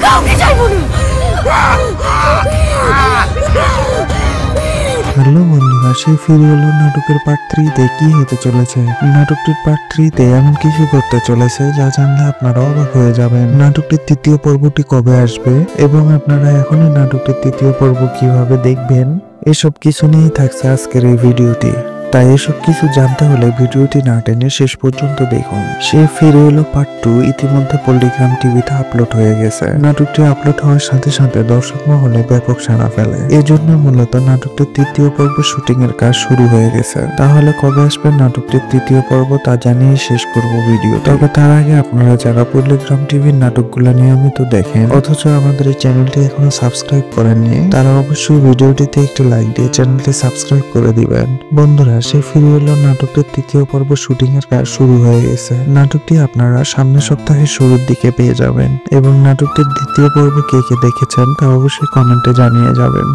কাউকে চাইবো না। হ্যালো বন্ধুরা, সেই ফিরে এলো নাটকের পার্ট 3 তে কি হতে চলেছে। নাটকটির পার্ট 3 তে এমন কিছু করতে চলেছে যা জানলে আপনারা অবাক হয়ে যাবেন। নাটকটির তৃতীয় পর্বটি কবে আসবে এবং আপনারা এখনই নাটকটির তৃতীয় পর্ব কিভাবে দেখবেন, এসব কিছু নিয়েই থাকছে আজকের এই ভিডিওটি। তাই এসব কিছু জানতে হলে ভিডিওটি না টেনে শেষ পর্যন্ত দেখুন। সে ফিরে এলো পার্ট 2 ইতিমধ্যে পল্লিগ্রাম টিভিতে আপলোড হয়ে গেছে। নাটকটি আপলোড হওয়ার সাথে সাথে দর্শক মহলে ব্যাপক সাড়া ফেলে। এজন্য মূলত নাটকটির তৃতীয় পর্ব শুটিং এর কাজ শুরু হয়ে গেছে। তাহলে কবে আসবে নাটকটির তৃতীয় পর্ব তা জানিয়ে শেষ করব ভিডিও। তবে তার আগে আপনারা যারা পল্লিগ্রাম টিভির নাটকগুলো নিয়মিত দেখেন অথচ আমাদের এই চ্যানেলটি এখনো সাবস্ক্রাইব করেননি, তারা অবশ্যই ভিডিওটিতে একটু লাইক দিয়ে চ্যানেলটি সাবস্ক্রাইব করে দিবেন। বন্ধুরা, সে ফিরে এলো নাটকটির তৃতীয় পর্ব শুটিং এর কাজ শুরু হয়ে গেছে। নাটকটি আপনারা সামনের সপ্তাহের শুরুর দিকে পেয়ে যাবেন এবং নাটকটির দ্বিতীয় পর্ব কে কে দেখেছেন তা অবশ্যই কমেন্টে জানিয়ে যাবেন।